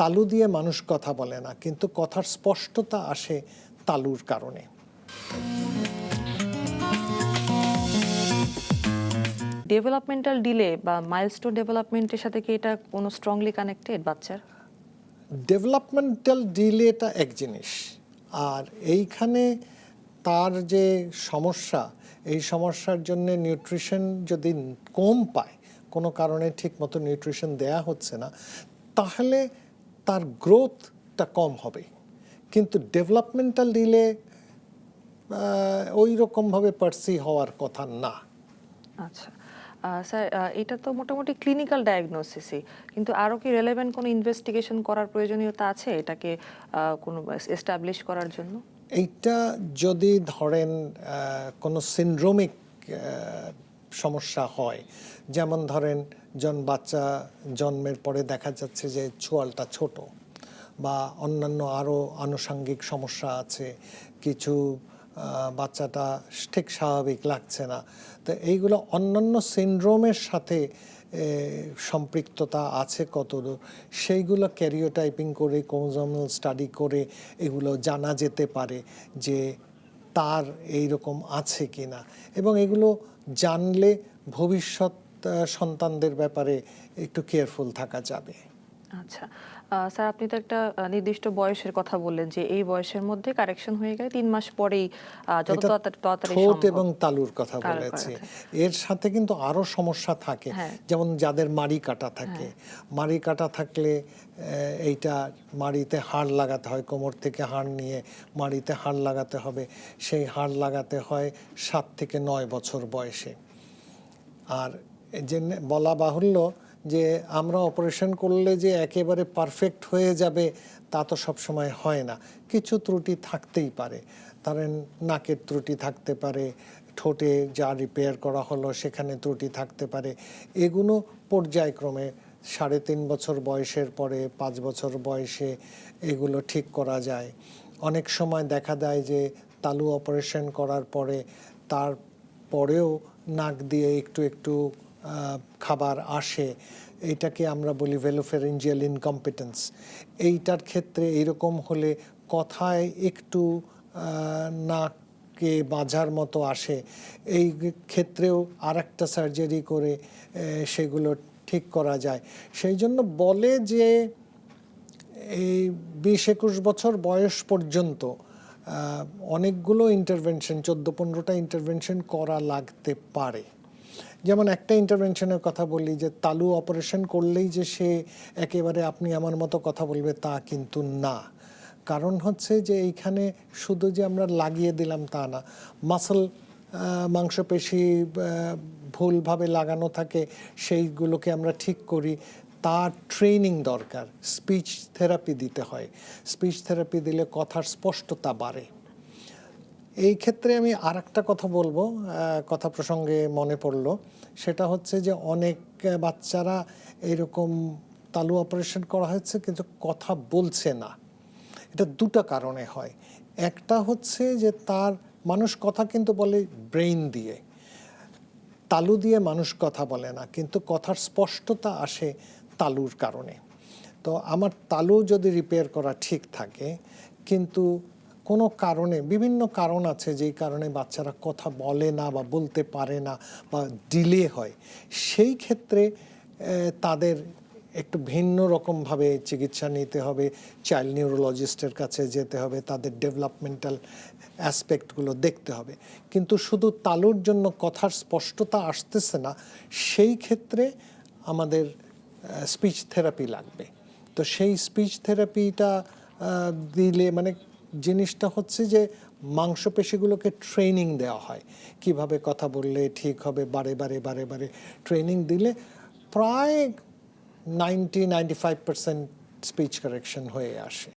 তালু দিয়ে মানুষ কথা বলে না, কিন্তু কথার স্পষ্টতা আসে তালুর কারণে। ডেভেলপমেন্টাল ডিলে বা মাইলস্টোন ডেভেলপমেন্টের সাথে কি এটা কোনো স্ট্রংলি কানেক্টেড বাচ্চার? ডেভেলপমেন্টাল ডিলেটা এক জিনিস, আর এইখানে তার যে সমস্যা, এই সমস্যার জন্য নিউট্রিশন যদি কম পায়, কোনো কারণে ঠিক মতো নিউট্রিশন দেয়া হচ্ছে না, তাহলে তার গ্রোথটা কম হবে। কিন্তু ডেভেলপমেন্টাল ডিলে ওই রকমভাবে পার্সি হওয়ার কথা না। আচ্ছা স্যার, এটা তো মোটামুটি ক্লিনিক্যাল ডায়াগনোসিসই, কিন্তু আরও কি রেলেভেন্ট কোনো ইনভেস্টিগেশন করার প্রয়োজনীয়তা আছে এটাকে কোনো এস্টাবলিশ করার জন্য? এইটা যদি ধরেন কোনো সিনড্রোমিক সমস্যা হয়, যেমন ধরেন বাচ্চা জন্মের পরে দেখা যাচ্ছে যে ছোঁয়ালটা ছোট, বা অন্যান্য আরও আনুষঙ্গিক সমস্যা আছে, কিছু বাচ্চাটা ঠিক স্বাভাবিক লাগছে না, তো এইগুলো অন্যান্য সিনড্রোমের সাথে সম্পৃক্ততা আছে কতদূর, সেইগুলো ক্যারিওটাইপিং করে, ক্রোমোজোমাল স্টাডি করে এগুলো জানা যেতে পারে যে তার এই রকম আছে কি না। এবং এগুলো জানলে ভবিষ্যৎ সন্তানদের ব্যাপারে একটু কেয়ারফুল থাকা যাবে। আচ্ছা স্যার, আপনি তো একটা নির্দিষ্ট বয়সের কথা বললেন যে এই বয়সের মধ্যে কারেকশন হয়ে গেলে 3 মাস পরেই যত এটা তাড়াতাড়ি ঠোঁট সম্ভব এবং তালুর কথা বলেছি। এর সাথে কিন্তু আরো সমস্যা থাকে, যেমন যাদের মাড়ি কাটা থাকে, মাড়ি কাটা থাকলে এইটা মাড়িতে হাড় লাগাতে হয়, কোমর থেকে হাড় নিয়ে মাড়িতে হাড় লাগাতে হবে। সেই হাড় লাগাতে হয় 7 থেকে 9 বছর বয়সে। আর যে বলা বাহুল্য যে আমরা অপারেশন করলে যে একেবারে পারফেক্ট হয়ে যাবে তা তো সবসময় হয় না, কিছু ত্রুটি থাকতেই পারে। ধরেন নাকের ত্রুটি থাকতে পারে, ঠোঁটে যা রিপেয়ার করা হলো সেখানে ত্রুটি থাকতে পারে। এগুলো পর্যায়ক্রমে 3.5 বছর বয়সের পরে 5 বছর বয়সে এগুলো ঠিক করা যায়। অনেক সময় দেখা যায় যে তালু অপারেশন করার পরে তার পরেও নাক দিয়ে একটু একটু খাবার আসে, এইটাকে আমরা বলি ভেলোফেরেঞ্জিয়াল ইনকম্পিটেন্স। এইটার ক্ষেত্রে এইরকম হলে কথায় একটু নাকে বাঁধার মতো আসে, এই ক্ষেত্রেও আরেকটা সার্জারি করে সেগুলো ঠিক করা যায়। সেই জন্য বলে যে এই 20-21 বছর বয়স পর্যন্ত অনেকগুলো ইন্টারভেনশন, 14-15টা ইন্টারভেনশন করা লাগতে পারে। যেমন একটা ইন্টারভেনশনের কথা বলি, যে তালু অপারেশন করলেই যে সে একেবারে আপনি আমার মতো কথা বলবে তা কিন্তু না। কারণ হচ্ছে যে এইখানে শুধু যে আমরা লাগিয়ে দিলাম তা না, মাসল মাংসপেশি ভুলভাবে লাগানো থাকে, সেইগুলোকে আমরা ঠিক করি, তার ট্রেনিং দরকার। স্পিচ থেরাপি দিতে হয়, স্পিচ থেরাপি দিলে কথার স্পষ্টতা বাড়ে। এই ক্ষেত্রে আমি আর একটা কথা বলবো, কথা প্রসঙ্গে মনে পড়লো, সেটা হচ্ছে যে অনেক বাচ্চারা এরকম তালু অপারেশন করা হয়েছে কিন্তু কথা বলছে না। এটা দুটো কারণে হয়। একটা হচ্ছে যে তার মানুষ কথা কিন্তু বলে ব্রেইন দিয়ে, তালু দিয়ে মানুষ কথা বলে না, কিন্তু কথার স্পষ্টতা আসে তালুর কারণে। তো আমার তালু যদি রিপেয়ার করা ঠিক থাকে, কিন্তু কোনো কারণে, বিভিন্ন কারণ আছে যেই কারণে বাচ্চারা কথা বলে না বা বলতে পারে না বা ডিলে হয়, সেই ক্ষেত্রে তাদের একটু ভিন্ন রকমভাবে চিকিৎসা নিতে হবে, চাইল্ড নিউরোলজিস্টের কাছে যেতে হবে, তাদের ডেভেলপমেন্টাল অ্যাসপেক্টগুলো দেখতে হবে। কিন্তু শুধু তালুর জন্য কথার স্পষ্টতা আসতেছে না, সেই ক্ষেত্রে আমাদের স্পিচ থেরাপি লাগবে। তো সেই স্পিচ থেরাপিটা দিলে মানে জিনিসটা হচ্ছে যে মাংসপেশিগুলোকে ট্রেনিং দেওয়া হয়, কিভাবে কথা বললে ঠিক হবে, বারে বারে বারে বারে ট্রেনিং দিলে প্রায় 90-95% স্পিচ কারেকশন হয়ে আসে।